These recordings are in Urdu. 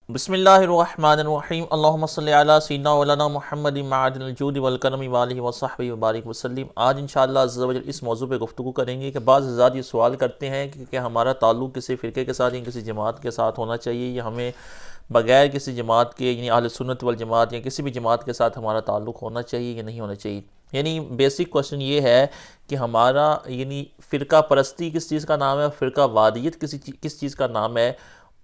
بسم اللہ الرحمن الرحیم، اللہم صلی علی سیدنا مولانا محمد معدن الجود والکرم وآلہ وصحبہ وبارک وسلم۔ آج انشاءاللہ عز و جل اس موضوع پہ گفتگو کریں گے کہ بعض حضرات یہ سوال کرتے ہیں کہ ہمارا تعلق کسی فرقے کے ساتھ یا کسی جماعت کے ساتھ ہونا چاہیے، یا ہمیں بغیر کسی جماعت کے یعنی اہل سنت والجماعت یا کسی بھی جماعت کے ساتھ ہمارا تعلق ہونا چاہیے یا نہیں ہونا چاہیے۔ یعنی بیسک کوشچن یہ ہے کہ ہمارا یعنی فرقہ پرستی کس چیز کا نام ہے، فرقہ وادیت کس چیز کا نام ہے۔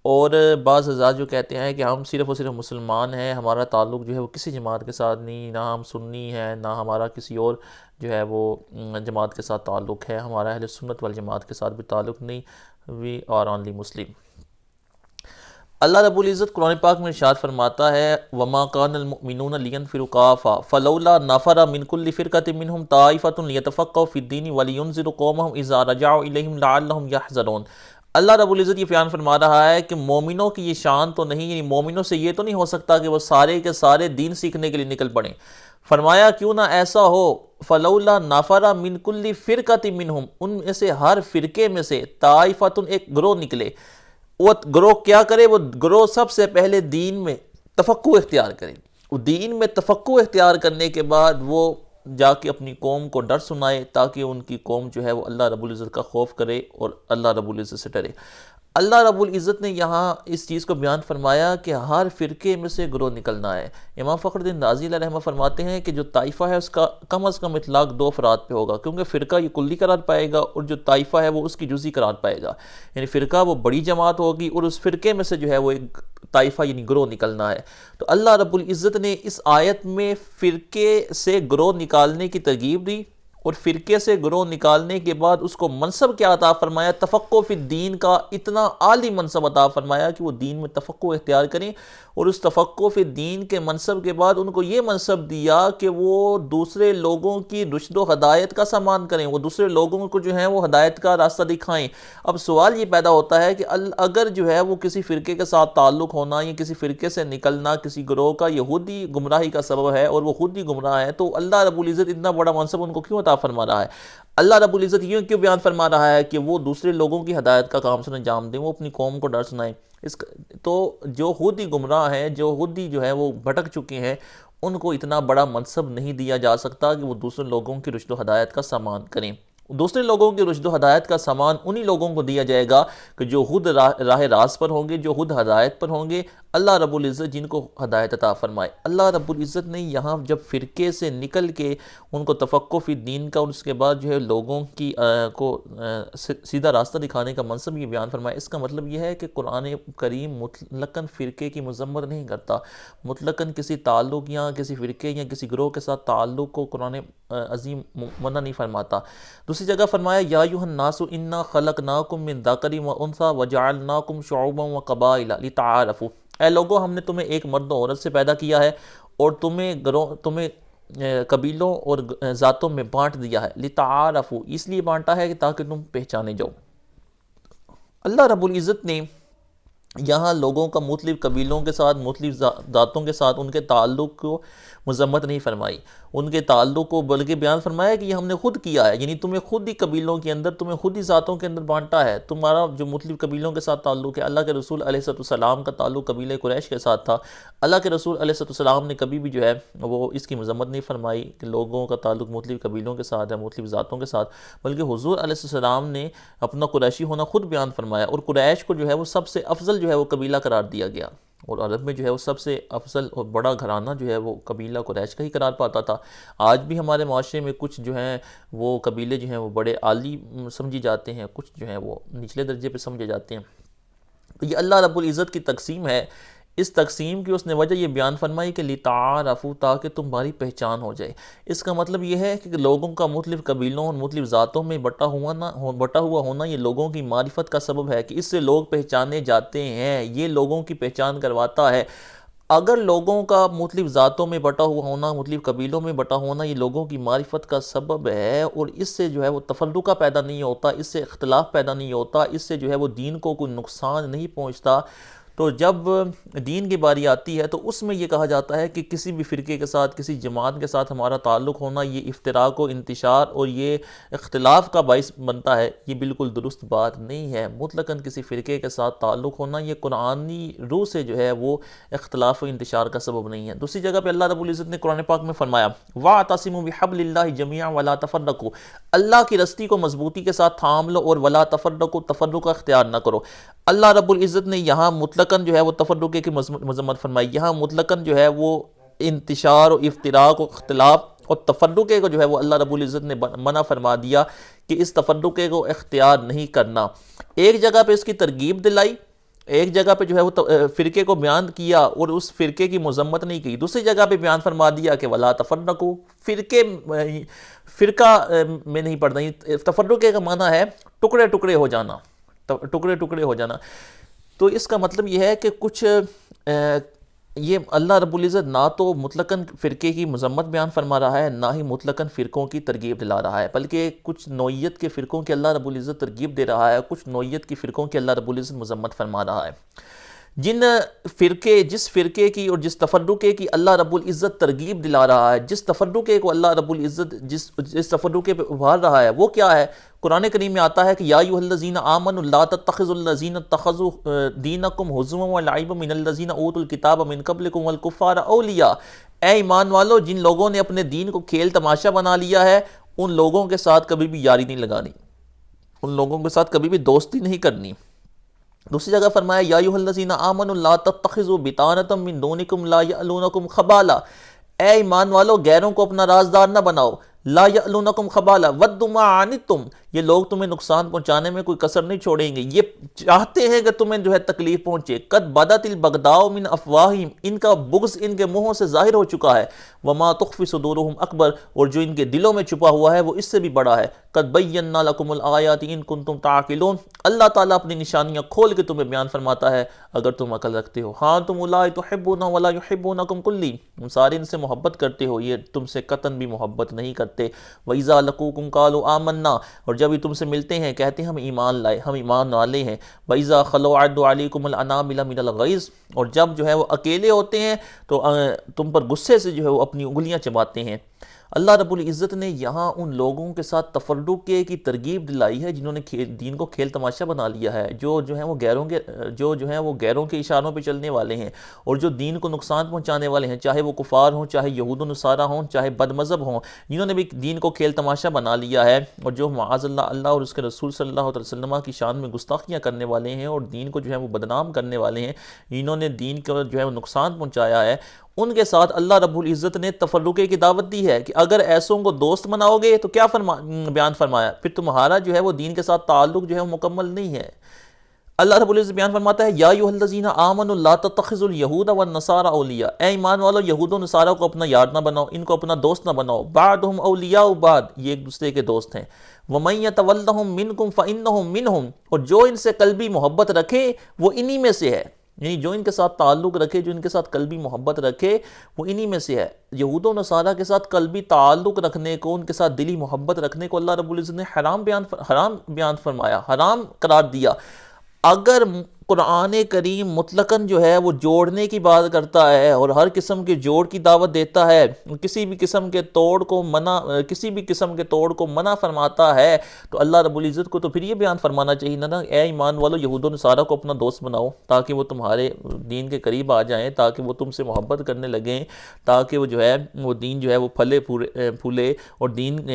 اور بعض حضرات جو کہتے ہیں کہ ہم صرف اور صرف مسلمان ہیں، ہمارا تعلق جو ہے وہ کسی جماعت کے ساتھ نہیں، نہ ہم سنی ہیں نہ ہمارا کسی اور جو ہے وہ جماعت کے ساتھ تعلق ہے، ہمارا اہل سنت والجماعت کے ساتھ بھی تعلق نہیں، وی آر اونلی مسلم۔ اللہ رب العزت قرآن پاک میں ارشاد فرماتا ہے وَمَا كَانَ الْمُؤْمِنُونَ لِيَنْفِرُوا كَافَّةً فَلَوْلَا نَفَرَ مِنْ كُلِّ فِرْقَةٍ مِّنْهُمْ طَائِفَةٌ لِيَتَفَقَّهُوا فِي الدِّينِ وَلِيُنذِرُوا قَوْمَهُمْ إِذَا رَجَعُوا إِلَيْهِمْ لَعَلَّهُمْ يَحْذَرُونَ۔ اللہ رب العزت یہ بیان فرما رہا ہے کہ مومنوں کی یہ شان تو نہیں، یعنی مومنوں سے یہ تو نہیں ہو سکتا کہ وہ سارے کے سارے دین سیکھنے کے لیے نکل پڑیں۔ فرمایا کیوں نہ ایسا ہو، فلولا نافرا من کل فرقۃ منہم، ان میں سے ہر فرقے میں سے طائفتن ایک گروہ نکلے۔ وہ گروہ کیا کرے؟ وہ گروہ سب سے پہلے دین میں تفقہ اختیار کرے، وہ دین میں تفقہ اختیار کرنے کے بعد وہ جا کے اپنی قوم کو ڈر سنائے، تاکہ ان کی قوم جو ہے وہ اللہ رب العزت کا خوف کرے اور اللہ رب العزت سے ڈرے۔ اللہ رب العزت نے یہاں اس چیز کو بیان فرمایا کہ ہر فرقے میں سے گروہ نکلنا ہے۔ امام فخر الدین رازی علیہ رحمہ فرماتے ہیں کہ جو طائفہ ہے اس کا کم از کم اطلاق دو افراد پہ ہوگا، کیونکہ فرقہ یہ کلی قرار پائے گا اور جو طائفہ ہے وہ اس کی جزئی قرار پائے گا۔ یعنی فرقہ وہ بڑی جماعت ہوگی اور اس فرقے میں سے جو ہے وہ ایک طائفہ یعنی گروہ نکلنا ہے۔ تو اللہ رب العزت نے اس آیت میں فرقے سے گروہ نکالنے کی ترغیب دی، اور فرقے سے گروہ نکالنے کے بعد اس کو منصب کیا عطا فرمایا؟ تفقہ فی الدین کا اتنا عالی منصب عطا فرمایا کہ وہ دین میں تفقہ اختیار کریں، اور اس تفقہ فی الدین کے منصب کے بعد ان کو یہ منصب دیا کہ وہ دوسرے لوگوں کی رشد و ہدایت کا سامان کریں، وہ دوسرے لوگوں کو جو ہے وہ ہدایت کا راستہ دکھائیں۔ اب سوال یہ پیدا ہوتا ہے کہ اگر جو ہے وہ کسی فرقے کے ساتھ تعلق ہونا یا کسی فرقے سے نکلنا کسی گروہ کا یہودی گمراہی کا سبب ہے اور وہ خود ہی گمراہ ہے، تو اللہ رب العزت اتنا بڑا منصب ان کو کیوں عطا فرما رہا ہے؟ اللہ رب العزت یہ کیوں بیان فرما رہا ہے کہ وہ دوسرے لوگوں کی ہدایت کا کام سر انجام دیں، وہ اپنی قوم کو ڈر سنائیں؟ تو جو خود ہی گمراہ ہیں، جو خود ہی جو ہے وہ بھٹک چکے ہیں، ان کو اتنا بڑا منصب نہیں دیا جا سکتا کہ وہ دوسرے لوگوں کی رشد و ہدایت کا سامان کریں۔ دوسرے لوگوں کی رشد و ہدایت کا سامان انہی لوگوں کو دیا جائے گا کہ جو خود راہ راست پر ہوں گے، جو خود ہدایت پر ہوں گے، اللہ رب العزت جن کو ہدایت عطا فرمائے۔ اللہ رب العزت نے یہاں جب فرقے سے نکل کے ان کو تفقہ فی الدین کا اور اس کے بعد جو ہے لوگوں کی کو سیدھا راستہ دکھانے کا منصب یہ بیان فرمایا، اس کا مطلب یہ ہے کہ قرآن کریم مطلقاً فرقے کی مذمت نہیں کرتا، مطلقاً کسی تعلق یا کسی فرقے یا کسی گروہ کے ساتھ تعلق کو قرآن عظیم منع نہیں فرماتا۔ دوسری جگہ فرمایا یا ایھا الناس انا خلقناکم من ذکر و انثی وجعلناکم شعوبا وقبائل لتعارفوا، اے لوگو ہم نے تمہیں ایک مرد و عورت سے پیدا کیا ہے اور تمہیں قبیلوں اور ذاتوں میں بانٹ دیا ہے، لتعارفوا اس لیے بانٹا ہے کہ تاکہ تم پہچانے جاؤ۔ اللہ رب العزت نے یہاں لوگوں کا مختلف قبیلوں کے ساتھ مختلف ذاتوں کے ساتھ ان کے تعلق کو مذمت نہیں فرمائی، ان کے تعلق کو بلکہ بیان فرمایا کہ یہ ہم نے خود کیا ہے، یعنی تمہیں خود ہی قبیلوں کے اندر، تمہیں خود ہی ذاتوں کے اندر بانٹا ہے۔ تمہارا جو مختلف قبیلوں کے ساتھ تعلق ہے، اللہ کے رسول علیہ السلام کا تعلق قبیلہ قریش کے ساتھ تھا، اللہ کے رسول علیہ السلام نے کبھی بھی جو ہے وہ اس کی مذمت نہیں فرمائی کہ لوگوں کا تعلق مختلف قبیلوں کے ساتھ ہے، مختلف ذاتوں کے ساتھ، بلکہ حضور علیہ السلام نے اپنا قریشی ہونا خود بیان فرمایا، اور قریش کو جو ہے وہ سب سے افضل جو ہے وہ قبیلہ قرار دیا گیا، اور عرب میں جو ہے وہ سب سے افضل اور بڑا گھرانہ جو ہے وہ قبیلہ قریش کا ہی قرار پاتا تھا۔ آج بھی ہمارے معاشرے میں کچھ جو ہیں وہ قبیلے جو ہیں وہ بڑے عالی سمجھی جاتے ہیں، کچھ جو ہیں وہ نچلے درجے پہ سمجھے جاتے ہیں۔ یہ اللہ رب العزت کی تقسیم ہے، اس تقسیم کی اس نے وجہ یہ بیان فرمائی کہ لتعارفوا تاکہ تمہاری پہچان ہو جائے۔ اس کا مطلب یہ ہے کہ لوگوں کا مختلف قبیلوں اور مختلف ذاتوں میں بٹا ہوا ہونا یہ لوگوں کی معرفت کا سبب ہے کہ اس سے لوگ پہچانے جاتے ہیں، یہ لوگوں کی پہچان کرواتا ہے۔ اگر لوگوں کا مختلف ذاتوں میں بٹا ہوا ہونا، مختلف قبیلوں میں بٹا ہونا یہ لوگوں کی معرفت کا سبب ہے، اور اس سے جو ہے وہ تفرقہ پیدا نہیں ہوتا، اس سے اختلاف پیدا نہیں ہوتا، اس سے جو ہے وہ دین کو کوئی نقصان نہیں پہنچتا، تو جب دین کی باری آتی ہے تو اس میں یہ کہا جاتا ہے کہ کسی بھی فرقے کے ساتھ، کسی جماعت کے ساتھ ہمارا تعلق ہونا یہ افتراق و انتشار اور یہ اختلاف کا باعث بنتا ہے، یہ بالکل درست بات نہیں ہے۔ مطلقاً کسی فرقے کے ساتھ تعلق ہونا یہ قرآنی روح سے جو ہے وہ اختلاف و انتشار کا سبب نہیں ہے۔ دوسری جگہ پہ اللہ رب العزت نے قرآن پاک میں فرمایا وَاعْتَصِمُوا بِحَبْلِ اللَّهِ جَمِيعًا وَلَا تَفَرَّقُوا، اللہ کی رسی کو مضبوطی کے ساتھ تھام لو اور وَلَا تَفَرَّقُوا، تفرق کا اختیار نہ کرو۔ اللہ رب العزت نے یہاں مطلقاً جو ہے وہ تفرقے کی مذمت فرمائی، یہاں مطلقاً جو ہے وہ انتشار و افتراق و اختلاف اور تفرقے کو جو ہے وہ اللہ رب العزت نے منع فرما دیا کہ اس تفرقے کو اختیار نہیں کرنا۔ ایک جگہ پہ اس کی ترغیب دلائی، ایک جگہ پہ جو ہے وہ فرقے کو بیان کیا اور اس فرقے کی مذمت نہیں کی، دوسری جگہ پہ بیان فرما دیا کہ ولا تفرقوا، فرقہ میں نہیں پڑھنا۔ تفرقے کا معنی ہے ٹکڑے ٹکڑے ہو جانا، ٹکڑے ٹکڑے ہو جانا۔ تو اس کا مطلب یہ ہے کہ کچھ یہ اللہ رب العزت نہ تو مطلقاً فرقے کی مذمت بیان فرما رہا ہے، نہ ہی مطلقاً فرقوں کی ترغیب دلا رہا ہے، بلکہ کچھ نوعیت کے فرقوں کے اللہ رب العزت ترغیب دے رہا ہے، کچھ نوعیت کی فرقوں کے اللہ رب العزت مذمت فرما رہا ہے۔ جس فرقے کی اور جس تفرقے کی اللہ رب العزت ترغیب دلا رہا ہے، جس تفرقے کو اللہ رب العزت جس تفرقے پہ ابھار رہا ہے، وہ کیا ہے؟ قرآن کریم میں آتا ہے کہ یا ایھا الذین آمنوا لا تتخذوا الذین اتخذوا دینکم ہزوا ولعبا من الذین اوتوا الکتاب من قبلکم والکفار اولیاء، اے ایمان والو جن لوگوں نے اپنے دین کو کھیل تماشا بنا لیا ہے ان لوگوں کے ساتھ کبھی بھی یاری نہیں لگانی، ان لوگوں کے ساتھ کبھی بھی دوستی نہیں کرنی۔ دوسری جگہ فرمایا یا ایھا الذین آمنوا لا تتخذوا بطانة من دونکم لا یألونکم خبالا، اے ایمان والو غیروں کو اپنا رازدار نہ بناؤ، لا یألونکم خبالا ودوا ما عنتم، یہ لوگ تمہیں نقصان پہنچانے میں کوئی کسر نہیں چھوڑیں گے، یہ چاہتے ہیں کہ تمہیں جو ہے تکلیف پہنچے۔ قد بدت البغضاء من افواہہم، ان کا بغض ان کے منہوں سے ظاہر ہو چکا ہے، وما تخفی صدورہم اکبر، اور جو ان کے دلوں میں چھپا ہوا ہے وہ اس سے بھی بڑا ہے۔ قد بینا لکم الآیات ان کنتم تعقلون، اللہ تعالیٰ اپنی نشانیاں کھول کے تمہیں بیان فرماتا ہے اگر تم عقل رکھتے ہو۔ ہاں تم اولئک تحبونہم ولا یحبونکم کلی، تم سارے ان سے محبت کرتے ہو، یہ تم سے قطعاً بھی محبت نہیں کرتے۔ وَإِذَا لَقُوكُمْ قَالُوا آمَنَّا، اور جب یہ تم سے ملتے ہیں کہتے ہیں ہم ایمان لائے، ہم ایمان والے ہیں۔ وَإِذَا خَلَوْا عَضُّوا عَلَيْكُمُ الْأَنَامِلَ مِنَ الْغَيْظِ، اور جب جو ہے وہ اکیلے ہوتے ہیں تو تم پر غصے سے جو ہے وہ اپنی انگلیاں چباتے ہیں۔ اللہ رب العزت نے یہاں ان لوگوں کے ساتھ تفرقے کی ترغیب دلائی ہے جنہوں نے دین کو کھیل تماشا بنا لیا ہے، جو ہیں وہ غیروں کے اشاروں پہ چلنے والے ہیں اور جو دین کو نقصان پہنچانے والے ہیں، چاہے وہ کفار ہوں، چاہے یہود و نصارہ ہوں، چاہے بد مذہب ہوں، جنہوں نے بھی دین کو کھیل تماشا بنا لیا ہے اور جو معاذ اللہ اور اس کے رسول صلی اللہ علیہ وسلم کی شان میں گستاخیاں کرنے والے ہیں اور دین کو جو ہے وہ بدنام کرنے والے ہیں، انہوں نے دین کو جو ہے وہ نقصان پہنچایا ہے، ان کے ساتھ اللہ رب العزت نے تفرقے کی دعوت دی ہے کہ اگر ایسوں کو دوست بناؤ گے تو کیا بیان فرمایا، پھر تمہارا جو ہے وہ دین کے ساتھ تعلق جو ہے وہ مکمل نہیں ہے۔ اللہ رب العزت بیان فرماتا ہے یا ایھا الذین آمنوا لا تتخذوا اليہود والنصارى اولیاء، اے ایمان والو یہود و نصارہ کو اپنا یار نہ بناؤ، ان کو اپنا دوست نہ بناؤ، بعضهم اولیاء بعض، یہ ایک دوسرے کے دوست ہیں۔ ومن یتولہم منکم فانہم منہم، اور جو ان سے قلبی محبت رکھے وہ انہی میں سے ہے، یعنی جو ان کے ساتھ تعلق رکھے، جو ان کے ساتھ قلبی محبت رکھے وہ انہی میں سے ہے۔ یہود و نصارہ کے ساتھ قلبی تعلق رکھنے کو، ان کے ساتھ دلی محبت رکھنے کو اللہ رب العزت نے حرام بیان فرمایا، حرام قرار دیا۔ اگر قرآن کریم مطلقاً جو ہے وہ جوڑنے کی بات کرتا ہے اور ہر قسم کے جوڑ کی دعوت دیتا ہے، کسی بھی قسم کے توڑ کو منع فرماتا ہے، تو اللہ رب العزت کو تو پھر یہ بیان فرمانا چاہیے نا، اے ایمان والو یہود و نصارہ کو اپنا دوست بناؤ تاکہ وہ تمہارے دین کے قریب آ جائیں، تاکہ وہ تم سے محبت کرنے لگیں، تاکہ وہ جو ہے وہ دین جو ہے وہ پھلے پھولے، اور دین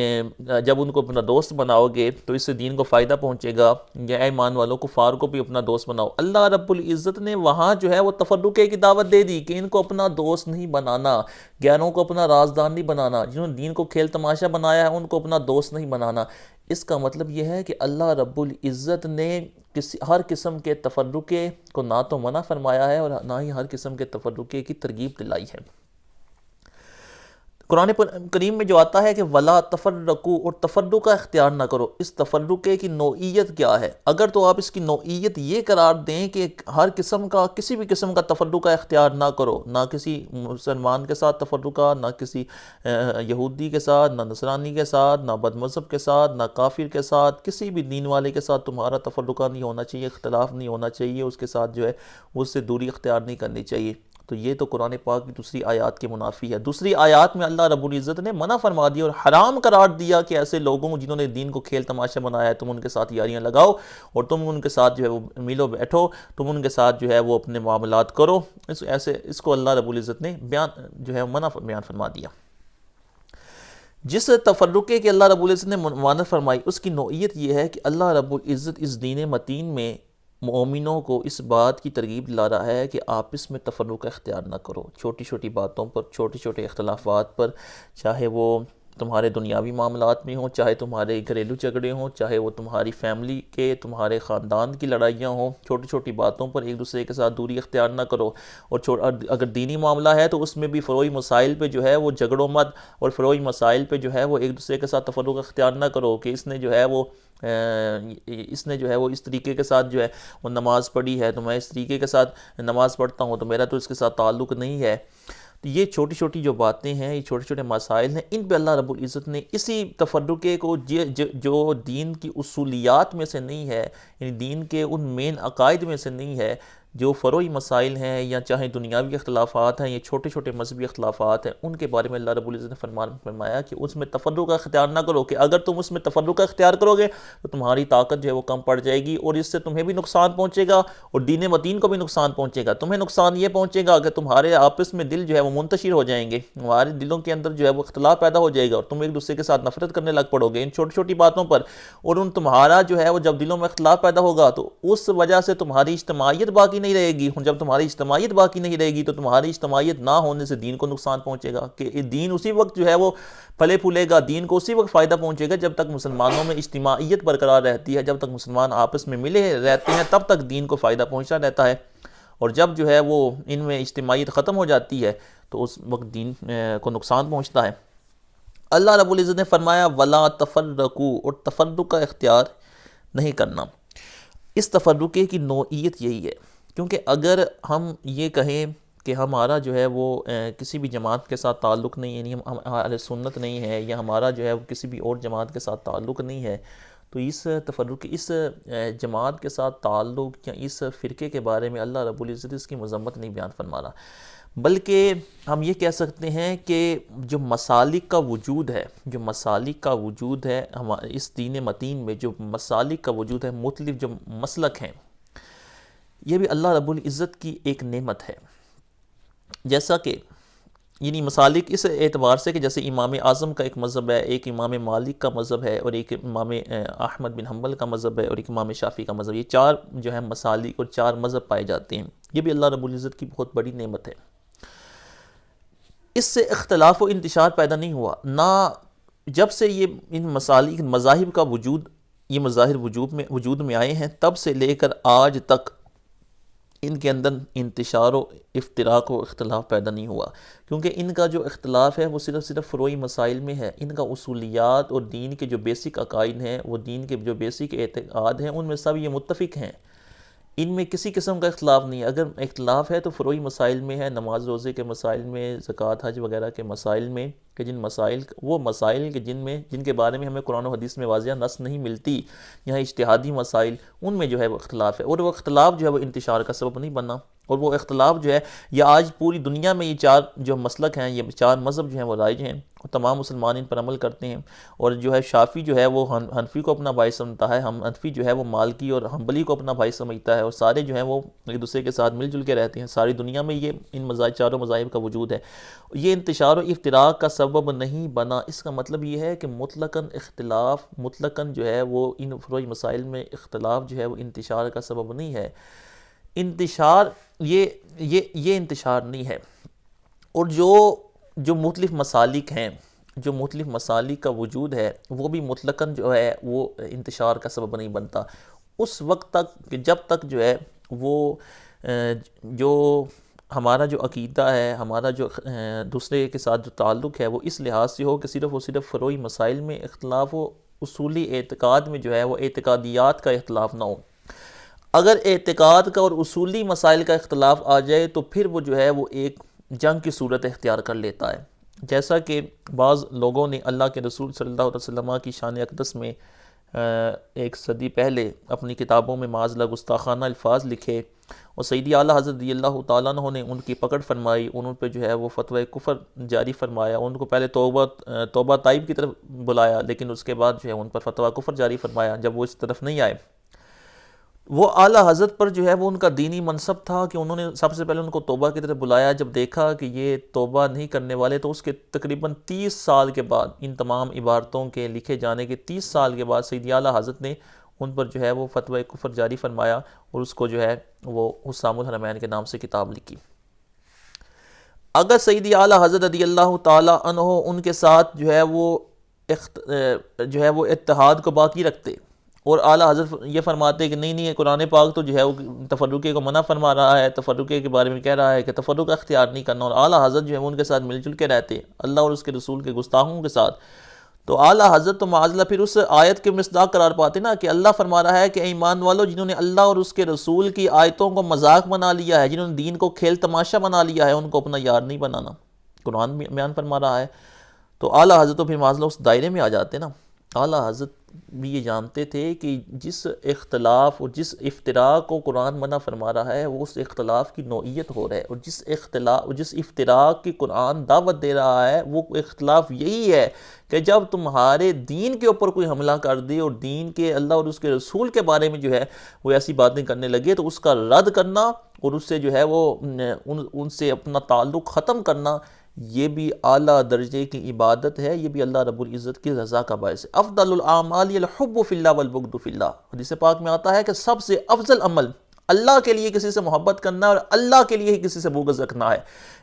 جب ان کو اپنا دوست بناؤ گے تو اس سے دین کو فائدہ پہنچے گا۔ یا اے ایمان والو کفار کو بھی اپنا دوست بناؤ۔ اللہ رب العزت نے وہاں جو ہے وہ تفرقے کی دعوت دے دی کہ ان کو اپنا دوست نہیں بنانا، غیروں کو اپنا رازدار نہیں بنانا، جنہوں نے دین کو کھیل تماشا بنایا ہے ان کو اپنا دوست نہیں بنانا۔ اس کا مطلب یہ ہے کہ اللہ رب العزت نے ہر قسم کے تفرقے کو نہ تو منع فرمایا ہے اور نہ ہی ہر قسم کے تفرقے کی ترغیب دلائی ہے۔ قرآن کریم میں جو آتا ہے کہ ولا تفرقو، اور تفرقہ اختیار نہ کرو، اس تفرقے کی نوعیت کیا ہے؟ اگر تو آپ اس کی نوعیت یہ قرار دیں کہ ہر قسم کا، کسی بھی قسم کا تفرقہ اختیار نہ کرو، نہ کسی مسلمان کے ساتھ تفرقہ، نہ کسی یہودی کے ساتھ، نہ نصرانی کے ساتھ، نہ بد مذہب کے ساتھ، نہ کافر کے ساتھ، کسی بھی دین والے کے ساتھ تمہارا تفرقہ نہیں ہونا چاہیے، اختلاف نہیں ہونا چاہیے، اس کے ساتھ جو ہے اس سے دوری اختیار نہیں کرنی چاہیے۔ تو یہ تو قرآن پاک کی دوسری آیات کے منافی ہے۔ دوسری آیات میں اللہ رب العزت نے منع فرما دیا اور حرام قرار دیا کہ ایسے لوگوں جنہوں نے دین کو کھیل تماشا بنایا ہے، تم ان کے ساتھ یاریاں لگاؤ اور تم ان کے ساتھ جو ہے وہ ملو بیٹھو، تم ان کے ساتھ جو ہے وہ اپنے معاملات کرو۔ اس کو اللہ رب العزت نے جو ہے منع بیان فرما دیا۔ جس تفرقے کے اللہ رب العزت نے ممانعت فرمائی، اس کی نوعیت یہ ہے کہ اللہ رب العزت اس دین متین میں مومنوں کو اس بات کی ترغیب لا رہا ہے کہ آپس میں تفرقہ اختیار نہ کرو، چھوٹی چھوٹی باتوں پر، چھوٹے چھوٹے اختلافات پر، چاہے وہ تمہارے دنیاوی معاملات میں ہوں، چاہے تمہارے گھریلو جھگڑے ہوں، چاہے وہ تمہاری فیملی کے، تمہارے خاندان کی لڑائیاں ہوں، چھوٹی چھوٹی باتوں پر ایک دوسرے کے ساتھ دوری اختیار نہ کرو۔ اور اگر دینی معاملہ ہے تو اس میں بھی فروعی مسائل پہ جو ہے وہ جھگڑو مت، اور فروعی مسائل پہ جو ہے وہ ایک دوسرے کے ساتھ تفرقہ اختیار نہ کرو کہ اس نے جو ہے وہ اس طریقے کے ساتھ جو ہے وہ نماز پڑھی ہے تو میں اس طریقے کے ساتھ نماز پڑھتا ہوں تو میرا تو اس کے ساتھ تعلق نہیں ہے۔ تو یہ چھوٹی چھوٹی جو باتیں ہیں، یہ چھوٹے چھوٹے مسائل ہیں، ان پہ اللہ رب العزت نے اسی تفرقے کو جو دین کی اصولیات میں سے نہیں ہے، یعنی دین کے ان مین عقائد میں سے نہیں ہے، جو فروعی مسائل ہیں یا چاہے دنیاوی اختلافات ہیں یا چھوٹے چھوٹے مذہبی اختلافات ہیں، ان کے بارے میں اللہ رب العزت نے فرمایا کہ اس میں تفرقہ اختیار نہ کرو، کہ اگر تم اس میں تفرقہ اختیار کرو گے تو تمہاری طاقت جو ہے وہ کم پڑ جائے گی، اور اس سے تمہیں بھی نقصان پہنچے گا اور دین متین کو بھی نقصان پہنچے گا۔ تمہیں نقصان یہ پہنچے گا کہ تمہارے آپس میں دل جو ہے وہ منتشر ہو جائیں گے، تمہارے دلوں کے اندر جو ہے وہ اختلاف پیدا ہو جائے گا اور تم ایک دوسرے کے ساتھ نفرت کرنے لگ پڑو گے ان چھوٹی چھوٹی باتوں پر، اور تمہارا جو ہے وہ جب دلوں میں اختلاف پیدا ہوگا تو اس وجہ سے تمہاری اجتماعیت باقی نہیں رہے گی۔ جب تمہاری اجتماعیت باقی نہیں رہے گی تو تمہاری اجتماعیت نہ ہونے سے دین کو نقصان پہنچے گا، کہ دین اسی وقت جو ہے وہ پھلے پھولے گا، دین کو اسی وقت فائدہ پہنچے گا جب تک مسلمانوں میں اجتماعیت برقرار رہتی ہے، جب تک مسلمان آپس میں ملے رہتے ہیں تب تک دین کو فائدہ پہنچا رہتا ہے، اور جب جو ہے وہ ان میں اجتماعیت ختم ہو جاتی ہے تو اس وقت دین کو نقصان پہنچتا ہے۔ اللہ رب العزت نے فرمایا وَلَا تَفَرَّقُوا، اور تفرق کا اختیار نہیں کرنا۔ اس تفرقے کی نوعیت یہی ہے، کیونکہ اگر ہم یہ کہیں کہ ہمارا جو ہے وہ کسی بھی جماعت کے ساتھ تعلق نہیں، یعنی ہم اہل سنت نہیں ہے، یا ہمارا جو ہے وہ کسی بھی اور جماعت کے ساتھ تعلق نہیں ہے، تو اس تفرق، اس جماعت کے ساتھ تعلق یا اس فرقے کے بارے میں اللہ رب العزت اس کی مذمت نہیں بیان فرما رہا، بلکہ ہم یہ کہہ سکتے ہیں کہ جو مسالک کا وجود ہے، ہمارے اس دین متین میں جو مسالک کا وجود ہے، مختلف جو مسلک ہیں، یہ بھی اللہ رب العزت کی ایک نعمت ہے۔ جیسا کہ یعنی مسالک اس اعتبار سے کہ جیسے امام اعظم کا ایک مذہب ہے، ایک امام مالک کا مذہب ہے، اور ایک امام احمد بن حنبل کا مذہب ہے، اور ایک امام شافعی کا مذہب، یہ چار جو ہے مسالک اور چار مذہب پائے جاتے ہیں، یہ بھی اللہ رب العزت کی بہت بڑی نعمت ہے۔ اس سے اختلاف و انتشار پیدا نہیں ہوا، نہ جب سے یہ ان مسالک مذاہب کا وجود، یہ مذاہب وجود میں آئے ہیں، تب سے لے کر آج تک ان کے اندر انتشار و افتراق و اختلاف پیدا نہیں ہوا، کیونکہ ان کا جو اختلاف ہے وہ صرف فروعی مسائل میں ہے۔ ان کا اصولیات اور دین کے جو بیسک عقائد ہیں، وہ دین کے جو بیسک اعتقاد ہیں، ان میں سب یہ متفق ہیں، ان میں کسی قسم کا اختلاف نہیں ہے۔ اگر اختلاف ہے تو فروعی مسائل میں ہے، نماز روزے کے مسائل میں، زکوٰۃ حج وغیرہ کے مسائل میں، کہ وہ مسائل کے جن کے بارے میں ہمیں قرآن و حدیث میں واضح نص نہیں ملتی، یہاں اجتہادی مسائل، ان میں جو ہے وہ اختلاف ہے، اور وہ اختلاف جو ہے وہ انتشار کا سبب نہیں بننا، اور وہ اختلاف جو ہے یہ آج پوری دنیا میں یہ چار جو مسلک ہیں، یہ چار مذہب جو ہیں وہ رائج ہیں، اور تمام مسلمان ان پر عمل کرتے ہیں، اور جو ہے شافعی جو ہے وہ حنفی کو اپنا بھائی سمجھتا ہے، حنفی جو ہے وہ مالکی اور حنبلی کو اپنا بھائی سمجھتا ہے، اور سارے جو ہیں وہ ایک دوسرے کے ساتھ مل جل کے رہتے ہیں، ساری دنیا میں یہ چاروں مذاہب کا وجود ہے۔ یہ انتشار و افتراق کا سبب نہیں بنا، اس کا مطلب یہ ہے کہ مطلقاً اختلاف، مطلقاً جو ہے وہ ان فروعی مسائل میں اختلاف جو ہے وہ انتشار کا سبب نہیں ہے۔ انتشار یہ انتشار نہیں ہے، اور جو مختلف مسالک ہیں، جو مختلف مسالک کا وجود ہے، وہ بھی مطلقاً جو ہے وہ انتشار کا سبب نہیں بنتا اس وقت تک کہ جب تک جو ہے وہ جو ہمارا جو عقیدہ ہے، ہمارا جو دوسرے کے ساتھ جو تعلق ہے وہ اس لحاظ سے ہو کہ صرف اور صرف فروعی مسائل میں اختلاف ہو، اصولی اعتقاد میں جو ہے وہ اعتقادیات کا اختلاف نہ ہو۔ اگر اعتقاد کا اور اصولی مسائل کا اختلاف آ جائے تو پھر وہ جو ہے وہ ایک جنگ کی صورت اختیار کر لیتا ہے، جیسا کہ بعض لوگوں نے اللہ کے رسول صلی اللہ علیہ وسلم کی شان اقدس میں ایک صدی پہلے اپنی کتابوں میں معاذ اللہ گستاخانہ الفاظ لکھے، اور سیدی اعلیٰ حضرت رضی اللہ تعالیٰ عنہ نے ان کی پکڑ فرمائی، ان پہ جو ہے وہ فتوی کفر جاری فرمایا، ان کو پہلے توبہ طائب کی طرف بلایا، لیکن اس کے بعد جو ہے ان پر فتوی کفر جاری فرمایا جب وہ اس طرف نہیں آئے۔ وہ اعلیٰ حضرت پر جو ہے وہ ان کا دینی منصب تھا کہ انہوں نے سب سے پہلے ان کو توبہ کی طرف بلایا۔ جب دیکھا کہ یہ توبہ نہیں کرنے والے تو اس کے تقریباً 30 سال کے بعد، ان تمام عبارتوں کے لکھے جانے کے 30 سال کے بعد سیدی اعلیٰ حضرت نے ان پر جو ہے وہ فتوی کفر جاری فرمایا، اور اس کو جو ہے وہ حسام الحرمین کے نام سے کتاب لکھی۔ اگر سیدی اعلیٰ حضرت رضی اللہ تعالیٰ عنہ ان کے ساتھ جو ہے وہ اتحاد کو باقی رکھتے، اور اعلیٰ حضرت یہ فرماتے کہ نہیں یہ قرآن پاک تو جو ہے وہ تفرقے کو منع فرما رہا ہے، تفرقے کے بارے میں کہہ رہا ہے کہ تفرقہ اختیار نہیں کرنا، اور اعلیٰ حضرت جو ہے وہ ان کے ساتھ مل جل کے رہتے اللہ اور اس کے رسول کے گستاخوں کے ساتھ، تو اعلیٰ حضرت تو معاذ اللہ پھر اس آیت کے مصداق قرار پاتے نا کہ اللہ فرما رہا ہے کہ ایمان والو جنہوں نے اللہ اور اس کے رسول کی آیتوں کو مذاق بنا لیا ہے، جنہوں نے دین کو کھیل تماشا بنا لیا ہے، ان کو اپنا یار نہیں بنانا، قرآن بیان فرما رہا ہے۔ تو اعلیٰ حضرت تو پھر معاذ اللہ اس دائرے میں آ جاتے نا۔ اعلیٰ حضرت بھی یہ جانتے تھے کہ جس اختلاف اور جس افتراق کو قرآن منع فرما رہا ہے وہ اس اختلاف کی نوعیت ہو رہا ہے، اور جس افتراق کی قرآن دعوت دے رہا ہے وہ اختلاف یہی ہے کہ جب تمہارے دین کے اوپر کوئی حملہ کر دے اور دین کے اللہ اور اس کے رسول کے بارے میں جو ہے وہ ایسی باتیں کرنے لگے تو اس کا رد کرنا اور اس سے جو ہے وہ ان سے اپنا تعلق ختم کرنا، یہ بھی اعلیٰ درجے کی عبادت ہے، یہ بھی اللہ رب العزت کی رضا کا باعث ہے۔ افضل الاعمال الحب فی اللہ والبغض فی اللہ، حدیث پاک میں آتا ہے کہ سب سے افضل عمل اللہ کے لیے کسی سے محبت کرنا ہے اور اللہ کے لیے ہی کسی سے بغض رکھنا ہے۔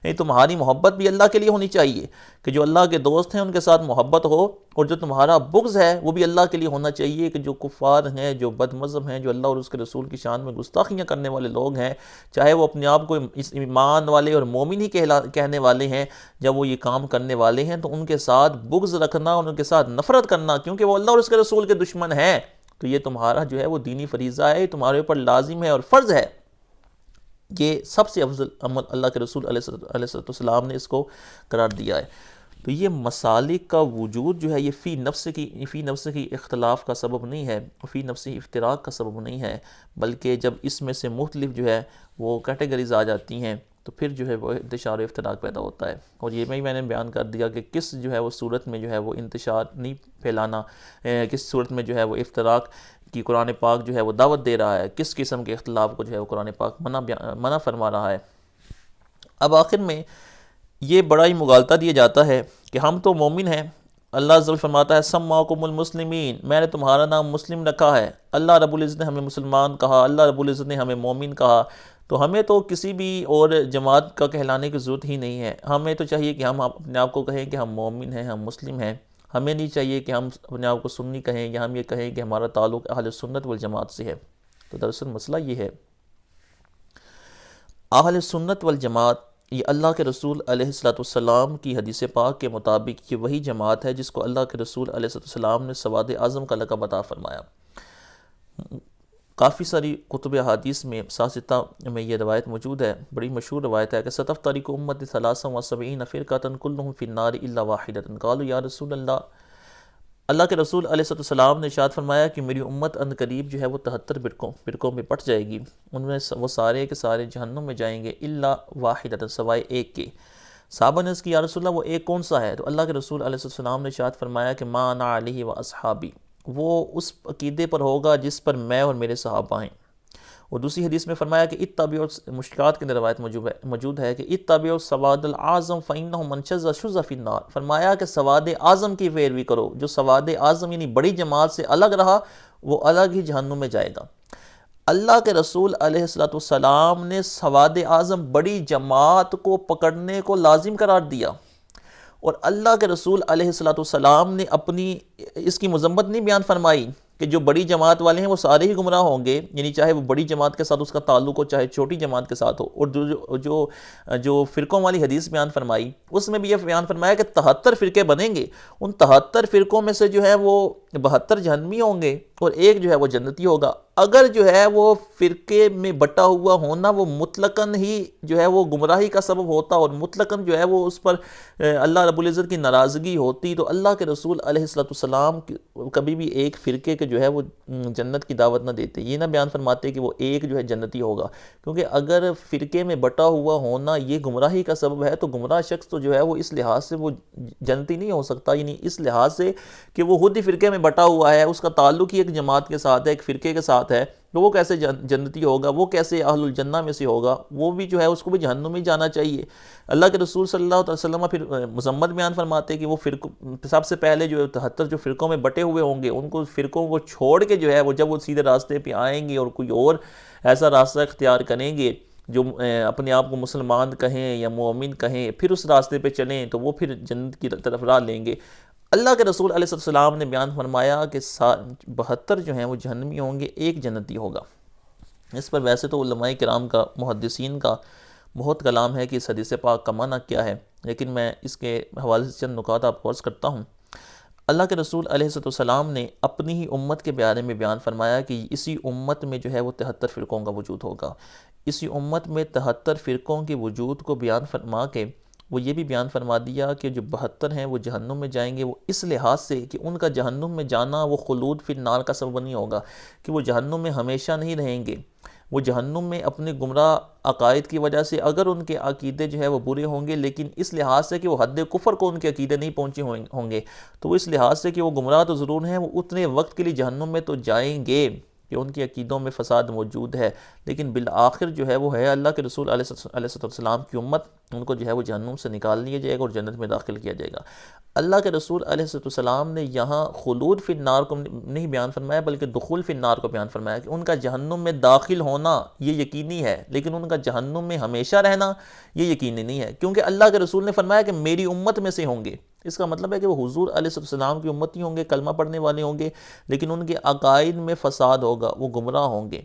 یعنی تمہاری محبت بھی اللہ کے لیے ہونی چاہیے کہ جو اللہ کے دوست ہیں ان کے ساتھ محبت ہو، اور جو تمہارا بغض ہے وہ بھی اللہ کے لیے ہونا چاہیے کہ جو کفار ہیں، جو بد مذہب ہیں، جو اللہ اور اس کے رسول کی شان میں گستاخیاں کرنے والے لوگ ہیں، چاہے وہ اپنے آپ کو اس ایمان والے اور مومن ہی کہنے والے ہیں، جب وہ یہ کام کرنے والے ہیں تو ان کے ساتھ بغض رکھنا اور ان کے ساتھ نفرت کرنا، کیونکہ وہ اللہ اور اس کے رسول کے دشمن ہیں، تو یہ تمہارا جو ہے وہ دینی فریضہ ہے، تمہارے اوپر لازم ہے اور فرض ہے۔ یہ سب سے افضل عمل اللہ کے رسول علیہ السلام نے اس کو قرار دیا ہے۔ تو یہ مسالک کا وجود جو ہے یہ فی نفس کی اختلاف کا سبب نہیں ہے، فی نفس افتراق کا سبب نہیں ہے، بلکہ جب اس میں سے مختلف جو ہے وہ کیٹیگریز آ جاتی ہیں تو پھر جو ہے وہ انتشار و افتراق پیدا ہوتا ہے۔ اور یہ میں نے بیان کر دیا کہ کس جو ہے وہ صورت میں جو ہے وہ انتشار نہیں پھیلانا، کس صورت میں جو ہے وہ افتراق کی قرآن پاک جو ہے وہ دعوت دے رہا ہے، کس قسم کے اختلاف کو جو ہے وہ قرآن پاک منع فرما رہا ہے۔ اب آخر میں یہ بڑا ہی مغالطہ دیا جاتا ہے کہ ہم تو مومن ہیں، اللہ عز و جل فرماتا ہے سماکم المسلمین، میں نے تمہارا نام مسلم رکھا ہے، اللہ رب العزت نے ہمیں مسلمان کہا، اللہ رب العزت نے ہمیں مومن کہا، تو ہمیں تو کسی بھی اور جماعت کا کہلانے کی ضرورت ہی نہیں ہے، ہمیں تو چاہیے کہ ہم اپنے آپ کو کہیں کہ ہم مومن ہیں، ہم مسلم ہیں، ہمیں نہیں چاہیے کہ ہم اپنے آپ کو سنی کہیں یا ہم یہ کہیں کہ ہمارا تعلق اہل سنت والجماعت سے ہے۔ تو دراصل مسئلہ یہ ہے، اہل سنت والجماعت یہ اللہ کے رسول علیہ السلام کی حدیث پاک کے مطابق یہ وہی جماعت ہے جس کو اللہ کے رسول علیہ السلام نے سواد اعظم کا لقب عطا فرمایا۔ کافی ساری کتب احادیث میں ساستہ میں یہ روایت موجود ہے، بڑی مشہور روایت ہے کہ ستفترق امتی 73 فرقۃ کلھم فی النار الا واحدۃ، قالوا یا رسول اللہ کے رسول علیہ السلام نے ارشاد فرمایا کہ میری امت ان قریب جو ہے وہ 73 فرقوں میں بٹ جائے گی، ان میں وہ سارے کے سارے جہنم میں جائیں گے الا واحدۃ، سوائے ایک کے۔ صحابہ نے اس کی یا رسول اللہ وہ ایک کون سا ہے؟ تو اللہ کے رسول علیہ السلام نے ارشاد فرمایا کہ ما انا علیہ و اصحابی، وہ اس عقیدے پر ہوگا جس پر میں اور میرے صحابہ ہیں۔ اور دوسری حدیث میں فرمایا کہ اتبعوا، مشکات کے اندر روایت موجود ہے کہ اتبعوا سواد الاعظم فانہ من شذ شذ فی النار، فرمایا کہ سواد اعظم کی پیروی کرو، جو سواد اعظم یعنی بڑی جماعت سے الگ رہا وہ الگ ہی جہنم میں جائے گا۔ اللہ کے رسول علیہ السلام نے سواد اعظم بڑی جماعت کو پکڑنے کو لازم قرار دیا، اور اللہ کے رسول علیہ السلام نے اپنی اس کی مذمت نہیں بیان فرمائی کہ جو بڑی جماعت والے ہیں وہ سارے ہی گمراہ ہوں گے، یعنی چاہے وہ بڑی جماعت کے ساتھ اس کا تعلق ہو، چاہے چھوٹی جماعت کے ساتھ ہو۔ اور جو فرقوں والی حدیث بیان فرمائی، اس میں بھی یہ بیان فرمایا کہ 73 فرقے بنیں گے، ان 73 فرقوں میں سے جو ہے وہ 72 جہنمی ہوں گے اور ایک جو ہے وہ جنتی ہوگا۔ اگر جو ہے وہ فرقے میں بٹا ہوا ہونا وہ مطلقاً ہی جو ہے وہ گمراہی کا سبب ہوتا اور مطلقاً جو ہے وہ اس پر اللہ رب العزت کی ناراضگی ہوتی، تو اللہ کے رسول علیہ السلام کبھی بھی ایک فرقے کے جو ہے وہ جنت کی دعوت نہ دیتے، یہ نہ بیان فرماتے کہ وہ ایک جو ہے جنتی ہوگا، کیونکہ اگر فرقے میں بٹا ہوا ہونا یہ گمراہی کا سبب ہے تو گمراہ شخص تو جو ہے وہ اس لحاظ سے وہ جنتی نہیں ہو سکتا، یعنی اس لحاظ سے کہ وہ خود ہی فرقے میں بٹا ہوا ہے، اس کا تعلق ہی ایک جماعت کے ساتھ ہے، ایک فرقے کے ساتھ ہے، تو وہ کیسے جنتی ہوگا، وہ کیسے اہل الجنہ میں سے ہوگا، وہ بھی جو ہے اس کو بھی جہنم میں جانا چاہیے۔ اللہ کے رسول صلی اللہ علیہ وسلم پھر مذمت بیان فرماتے کہ وہ سب سے پہلے جو 73 جو فرقوں میں بٹے ہوئے ہوں گے، ان کو فرقوں کو چھوڑ کے جو ہے وہ جب وہ سیدھے راستے پہ آئیں گے اور کوئی اور ایسا راستہ اختیار کریں گے جو اپنے آپ کو مسلمان کہیں یا مومن کہیں، پھر اس راستے پہ چلیں تو وہ پھر جنت کی طرف راہ لیں گے۔ اللہ کے رسول علیہ السلام نے بیان فرمایا کہ 72 جو ہیں وہ جہنمی ہوں گے، ایک جنتی ہوگا۔ اس پر ویسے تو علماء کرام کا، محدثین کا بہت کلام ہے کہ اس حدیث پاک کا معنی کیا ہے، لیکن میں اس کے حوالے سے چند نکات آپ کو عرض کرتا ہوں۔ اللہ کے رسول علیہ السلام نے اپنی ہی امت کے بارے میں بیان فرمایا کہ اسی امت میں جو ہے وہ 73 فرقوں کا وجود ہوگا۔ اسی امت میں 73 فرقوں کے وجود کو بیان فرما کے وہ یہ بھی بیان فرما دیا کہ جو 72 ہیں وہ جہنم میں جائیں گے، وہ اس لحاظ سے کہ ان کا جہنم میں جانا وہ خلود فی النار کا سبب نہیں ہوگا، کہ وہ جہنم میں ہمیشہ نہیں رہیں گے۔ وہ جہنم میں اپنے گمراہ عقائد کی وجہ سے، اگر ان کے عقیدے جو ہے وہ برے ہوں گے، لیکن اس لحاظ سے کہ وہ حد کفر کو ان کے عقیدے نہیں پہنچے ہوں گے، تو وہ اس لحاظ سے کہ وہ گمراہ تو ضرور ہیں، وہ اتنے وقت کے لیے جہنم میں تو جائیں گے کہ ان کے عقیدوں میں فساد موجود ہے، لیکن بالآخر جو ہے وہ ہے اللہ کے رسول علیہ السلام کی امت، ان کو جو ہے وہ جہنم سے نکال لیا جائے گا اور جنت میں داخل کیا جائے گا۔ اللہ کے رسول علیہ السلام نے یہاں خلود فی النار کو نہیں بیان فرمایا بلکہ دخول فی النار کو بیان فرمایا کہ ان کا جہنم میں داخل ہونا یہ یقینی ہے، لیکن ان کا جہنم میں ہمیشہ رہنا یہ یقینی نہیں ہے، کیونکہ اللہ کے رسول نے فرمایا کہ میری امت میں سے ہوں گے۔ اس کا مطلب ہے کہ وہ حضور علیہ السلام کی امتی ہوں گے، کلمہ پڑھنے والے ہوں گے، لیکن ان کے عقائد میں فساد ہوگا، وہ گمراہ ہوں گے۔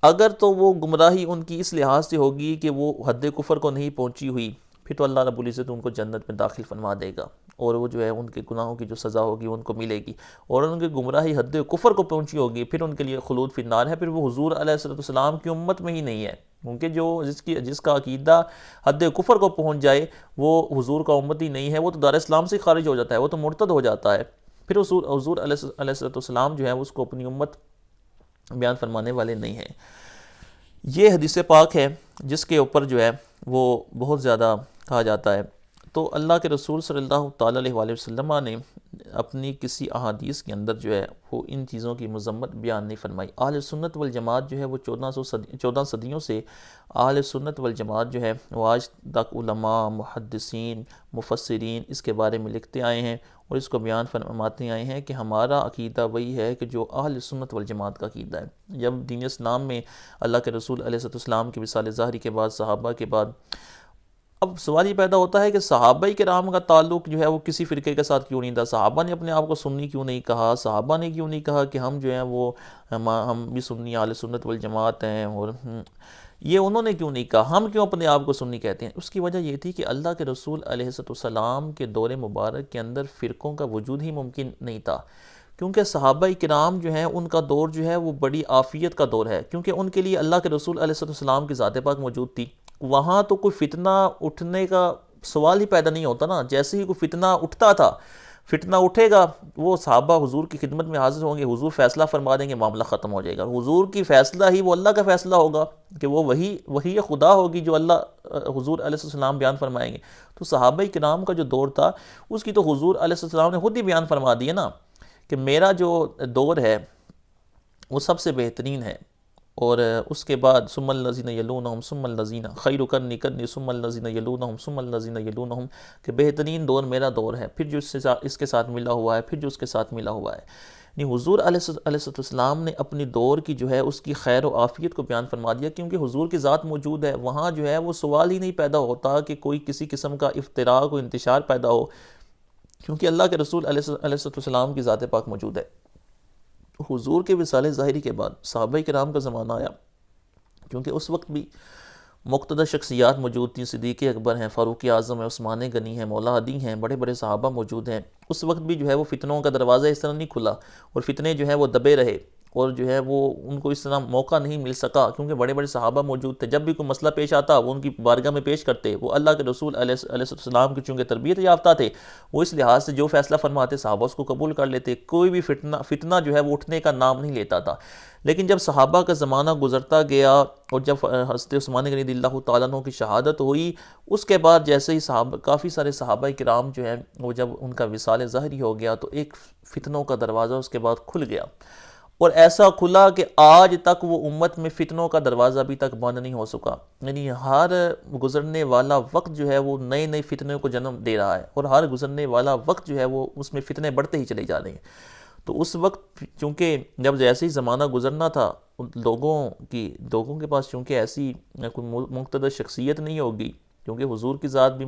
اگر تو وہ گمراہی ان کی اس لحاظ سے ہوگی کہ وہ حد کفر کو نہیں پہنچی ہوئی، پھر تو اللہ رب العزت ان کو جنت میں داخل فرما دے گا اور وہ جو ہے ان کے گناہوں کی جو سزا ہوگی ان کو ملے گی، اور ان کی گمراہی حد کفر کو پہنچی ہوگی پھر ان کے لیے خلود فی النار ہے، پھر وہ حضور علیہ السلام کی امت میں ہی نہیں ہے، کیونکہ جس کا عقیدہ حد کفر کو پہنچ جائے وہ حضور کا امتی نہیں ہے، وہ تو دار اسلام سے خارج ہو جاتا ہے، وہ تو مرتد ہو جاتا ہے، پھر حضور علیہ السلام جو ہے اس کو اپنی امت بیان فرمانے والے نہیں ہیں۔ یہ حدیث پاک ہے جس کے اوپر جو ہے وہ بہت زیادہ کہا جاتا ہے، تو اللہ کے رسول صلی اللہ تعالیٰ علیہ وآلہ وسلم نے اپنی کسی احادیث کے اندر جو ہے وہ ان چیزوں کی مذمت بیان نہیں فرمائی۔ اہل سنت والجماعت جو ہے وہ 14 صدیوں سے اہل سنت والجماعت جو ہے وہ آج تک علماء، محدثین، مفسرین اس کے بارے میں لکھتے آئے ہیں اور اس کو بیان فرماتے آئے ہیں کہ ہمارا عقیدہ وہی ہے کہ جو اہل سنت والجماعت کا عقیدہ ہے۔ جب دین اسلام میں اللہ کے رسول علیہ السلام کے وصال ظاہری کے بعد، صحابہ کے بعد، اب سوال یہ پیدا ہوتا ہے کہ صحابہ کرام کا تعلق جو ہے وہ کسی فرقے کے ساتھ کیوں نہیں تھا؟ صحابہ نے اپنے آپ کو سنی کیوں نہیں کہا؟ صحابہ نے کیوں نہیں کہا کہ ہم جو ہیں وہ ہم بھی سنی اہل سنت والجماعت ہیں؟ اور یہ انہوں نے کیوں نہیں کہا؟ ہم کیوں اپنے آپ کو سنی کہتے ہیں؟ اس کی وجہ یہ تھی کہ اللہ کے رسول علیہ السلام کے دور مبارک کے اندر فرقوں کا وجود ہی ممکن نہیں تھا، کیونکہ صحابہ کرام جو ہیں ان کا دور جو ہے وہ بڑی عافیت کا دور ہے، کیونکہ ان کے لیے اللہ کے رسول علیہ السلام کی ذات پاک موجود تھی۔ وہاں تو کوئی فتنہ اٹھنے کا سوال ہی پیدا نہیں ہوتا نا، جیسے ہی کوئی فتنہ اٹھتا تھا، فتنہ اٹھے گا وہ صحابہ حضور کی خدمت میں حاضر ہوں گے، حضور فیصلہ فرما دیں گے، معاملہ ختم ہو جائے گا۔ حضور کی فیصلہ ہی وہ اللہ کا فیصلہ ہوگا کہ وہ وہی خدا ہوگی جو اللہ حضور علیہ السلام بیان فرمائیں گے۔ تو صحابہ کرام کا جو دور تھا اس کی تو حضور علیہ السلام نے خود ہی بیان فرما دیا نا کہ میرا جو دور ہے وہ سب سے بہترین ہے، اور اس کے بعد ثم الذین یلونہم ثم الذین خیر قرنی قرنی ثم الذین یلونہم ثم الذین یلونہم، کہ بہترین دور میرا دور ہے، پھر جو اس کے ساتھ ملا ہوا ہے، پھر جو اس کے ساتھ ملا ہوا ہے۔ یعنی حضور علیہ السلام نے اپنی دور کی جو ہے اس کی خیر و عافیت کو بیان فرما دیا، کیونکہ حضور کی ذات موجود ہے، وہاں جو ہے وہ سوال ہی نہیں پیدا ہوتا کہ کوئی کسی قسم کا افتراق و انتشار پیدا ہو، کیونکہ اللہ کے رسول علیہ السلام کی ذات پاک موجود ہے۔ حضور کے وصال ظاہری کے بعد صحابہ کرام کا زمانہ آیا، کیونکہ اس وقت بھی مقتدر شخصیات موجود تھیں، صدیق اکبر ہیں، فاروق اعظم ہیں، عثمان غنی ہیں، مولا علی ہیں، بڑے بڑے صحابہ موجود ہیں۔ اس وقت بھی جو ہے وہ فتنوں کا دروازہ اس طرح نہیں کھلا، اور فتنے جو ہے وہ دبے رہے، اور جو ہے وہ ان کو اس طرح موقع نہیں مل سکا، کیونکہ بڑے بڑے صحابہ موجود تھے۔ جب بھی کوئی مسئلہ پیش آتا وہ ان کی بارگاہ میں پیش کرتے، وہ اللہ کے رسول علیہ السلام کی چونکہ تربیت یافتہ تھے، وہ اس لحاظ سے جو فیصلہ فرماتے صحابہ اس کو قبول کر لیتے، کوئی بھی فتنہ جو ہے وہ اٹھنے کا نام نہیں لیتا تھا۔ لیکن جب صحابہ کا زمانہ گزرتا گیا اور جب حضرت عثمان غنی رضی اللہ تعالیٰ عنہ کی شہادت ہوئی، اس کے بعد جیسے ہی کافی سارے صحابہ کرام جو ہیں وہ جب ان کا وصال ظاہری ہو گیا تو ایک فتنوں کا دروازہ اس کے بعد کھل گیا، اور ایسا کھلا کہ آج تک وہ امت میں فتنوں کا دروازہ ابھی تک بند نہیں ہو سکا۔ یعنی ہر گزرنے والا وقت جو ہے وہ نئے نئے فتنوں کو جنم دے رہا ہے، اور ہر گزرنے والا وقت جو ہے وہ اس میں فتنے بڑھتے ہی چلے جا رہے ہیں۔ تو اس وقت چونکہ جب جیسے ہی زمانہ گزرنا تھا، لوگوں کے پاس چونکہ ایسی کوئی مقتدر شخصیت نہیں ہوگی، کیونکہ حضور کی ذات بھی،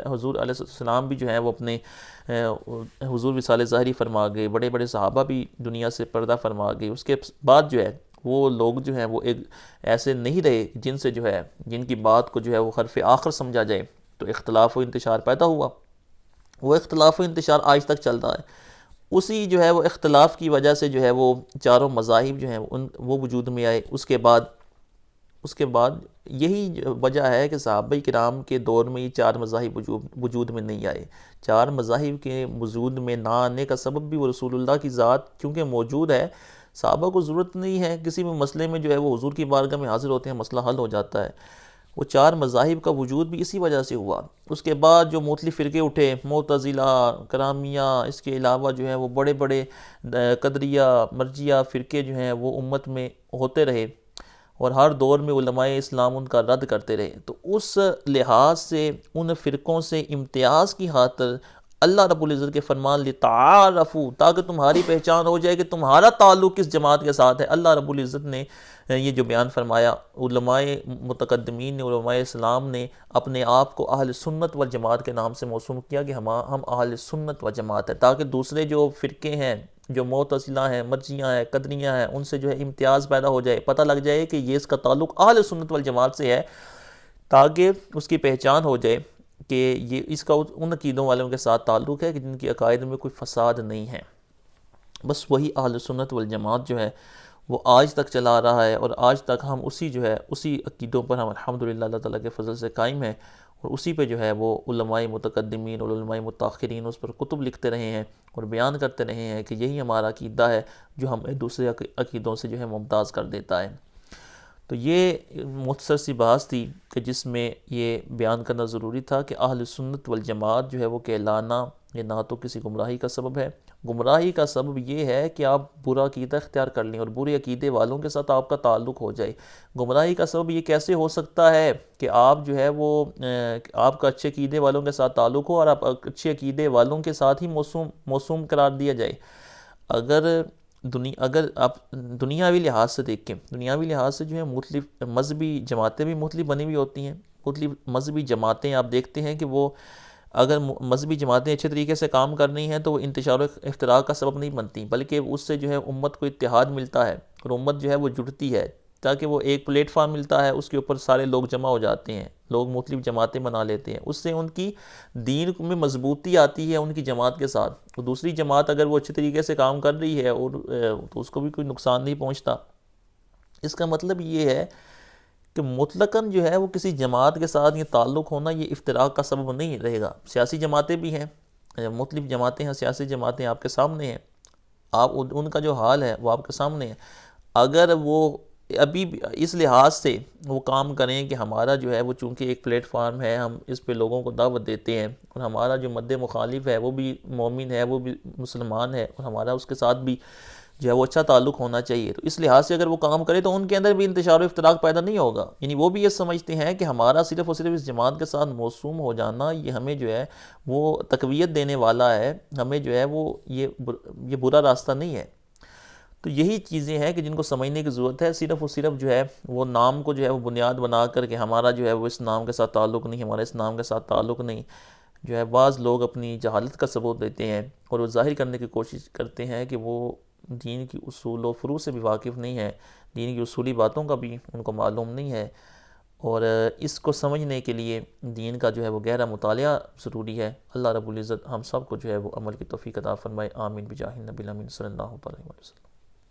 حضور علیہ السلام بھی جو ہے وہ اپنے حضور وصال ظاہری فرما گئے، بڑے بڑے صحابہ بھی دنیا سے پردہ فرما گئے۔ اس کے بعد جو ہے وہ لوگ جو ہیں وہ ایک ایسے نہیں رہے جن سے جو ہے جن کی بات کو جو ہے وہ حرف آخر سمجھا جائے، تو اختلاف و انتشار پیدا ہوا۔ وہ اختلاف و انتشار آج تک چل رہا ہے۔ اسی جو ہے وہ اختلاف کی وجہ سے جو ہے وہ چاروں مذاہب جو ہیں وہ وجود میں آئے۔ اس کے بعد یہی وجہ ہے کہ صحابہ کرام کے دور میں یہ چار مذاہب وجود میں نہیں آئے۔ چار مذاہب کے وجود میں نہ آنے کا سبب بھی وہ رسول اللہ کی ذات کیونکہ موجود ہے، صحابہ کو ضرورت نہیں ہے کسی بھی مسئلے میں جو ہے وہ حضور کی بارگاہ میں حاضر ہوتے ہیں، مسئلہ حل ہو جاتا ہے۔ وہ چار مذاہب کا وجود بھی اسی وجہ سے ہوا۔ اس کے بعد جو مختلف فرقے اٹھے، معتزلہ، کرامیہ، اس کے علاوہ جو ہے وہ بڑے بڑے قدریہ، مرجیہ فرقے جو ہیں وہ امت میں ہوتے رہے، اور ہر دور میں علماء اسلام ان کا رد کرتے رہے۔ تو اس لحاظ سے ان فرقوں سے امتیاز کی خاطر اللہ رب العزت کے فرمان لِتَعَارَفُوا، تاکہ تمہاری پہچان ہو جائے کہ تمہارا تعلق کس جماعت کے ساتھ ہے۔ اللہ رب العزت نے یہ جو بیان فرمایا، علماء متقدمین نے، علماء اسلام نے اپنے آپ کو اہل سنت والجماعت کے نام سے موسوم کیا کہ ہم اہل سنت والجماعت ہیں، تاکہ دوسرے جو فرقے ہیں، جو معتزلہ ہیں، مرجیہ ہیں، قدریہ ہیں، ان سے جو ہے امتیاز پیدا ہو جائے، پتہ لگ جائے کہ یہ اس کا تعلق اہل سنت والجماعت سے ہے، تاکہ اس کی پہچان ہو جائے کہ یہ اس کا ان عقیدوں والوں کے ساتھ تعلق ہے کہ جن کی عقائد میں کوئی فساد نہیں ہے۔ بس وہی اہل سنت والجماعت جو ہے وہ آج تک چلا رہا ہے، اور آج تک ہم اسی عقیدوں پر ہم الحمدللہ اللہ تعالیٰ کے فضل سے قائم ہیں، اور اسی پہ جو ہے وہ علماء متقدمین اور علماء متاخرین اس پر کتب لکھتے رہے ہیں اور بیان کرتے رہے ہیں کہ یہی ہمارا عقیدہ ہے جو ہمیں دوسرے عقیدوں سے جو ہے ممتاز کر دیتا ہے۔ تو یہ مختصر سی بحث تھی کہ جس میں یہ بیان کرنا ضروری تھا کہ اہل سنت والجماعت جو ہے وہ کہلانا یہ نہ تو کسی گمراہی کا سبب ہے۔ گمراہی کا سبب یہ ہے کہ آپ برا عقیدہ اختیار کر لیں اور برے عقیدے والوں کے ساتھ آپ کا تعلق ہو جائے۔ گمراہی کا سبب یہ کیسے ہو سکتا ہے کہ آپ جو ہے وہ آپ کا اچھے عقیدے والوں کے ساتھ تعلق ہو اور آپ اچھے عقیدے والوں کے ساتھ ہی موسوم قرار دیا جائے۔ اگر آپ دنیاوی لحاظ سے دیکھیں، دنیاوی لحاظ سے جو ہے مختلف مذہبی جماعتیں بھی مختلف بنی ہوئی ہوتی ہیں۔ مختلف مذہبی جماعتیں آپ دیکھتے ہیں کہ وہ اگر مذہبی جماعتیں اچھے طریقے سے کام کر رہی ہیں تو وہ انتشار و افتراق کا سبب نہیں بنتی، بلکہ اس سے جو ہے امت کو اتحاد ملتا ہے اور امت جو ہے وہ جڑتی ہے، تاکہ وہ ایک پلیٹ فارم ملتا ہے، اس کے اوپر سارے لوگ جمع ہو جاتے ہیں، لوگ مختلف جماعتیں بنا لیتے ہیں، اس سے ان کی دین میں مضبوطی آتی ہے ان کی جماعت کے ساتھ، اور دوسری جماعت اگر وہ اچھے طریقے سے کام کر رہی ہے اور تو اس کو بھی کوئی نقصان نہیں پہنچتا۔ اس کا مطلب یہ ہے کہ مطلقاً جو ہے وہ کسی جماعت کے ساتھ یہ تعلق ہونا یہ افتراق کا سبب نہیں رہے گا۔ سیاسی جماعتیں بھی ہیں، مختلف جماعتیں ہیں، سیاسی جماعتیں آپ کے سامنے ہیں، آپ ان کا جو حال ہے وہ آپ کے سامنے ہے۔ اگر وہ ابھی اس لحاظ سے وہ کام کریں کہ ہمارا جو ہے وہ چونکہ ایک پلیٹ فارم ہے، ہم اس پہ لوگوں کو دعوت دیتے ہیں، اور ہمارا جو مد مخالف ہے وہ بھی مومن ہے، وہ بھی مسلمان ہے، اور ہمارا اس کے ساتھ بھی جو ہے وہ اچھا تعلق ہونا چاہیے، تو اس لحاظ سے اگر وہ کام کرے تو ان کے اندر بھی انتشار و افتراق پیدا نہیں ہوگا۔ یعنی وہ بھی یہ سمجھتے ہیں کہ ہمارا صرف اور صرف اس جماعت کے ساتھ موسوم ہو جانا یہ ہمیں جو ہے وہ تقویت دینے والا ہے، ہمیں جو ہے وہ یہ برا راستہ نہیں ہے۔ تو یہی چیزیں ہیں کہ جن کو سمجھنے کی ضرورت ہے۔ صرف اور صرف جو ہے وہ نام کو جو ہے وہ بنیاد بنا کر کہ ہمارا جو ہے وہ اس نام کے ساتھ تعلق نہیں، ہمارا اس نام کے ساتھ تعلق نہیں، جو ہے بعض لوگ اپنی جہالت کا ثبوت دیتے ہیں اور وہ ظاہر کرنے کی کوشش کرتے ہیں کہ وہ دین کی اصول و فروع سے بھی واقف نہیں ہیں، دین کی اصولی باتوں کا بھی ان کو معلوم نہیں ہے، اور اس کو سمجھنے کے لیے دین کا جو ہے وہ گہرا مطالعہ ضروری ہے۔ اللہ رب العزت ہم سب کو جو ہے وہ عمل کی توفیق عطا فرمائے، آمین بجاہ النبی الامین صلی اللہ علیہ وسلم۔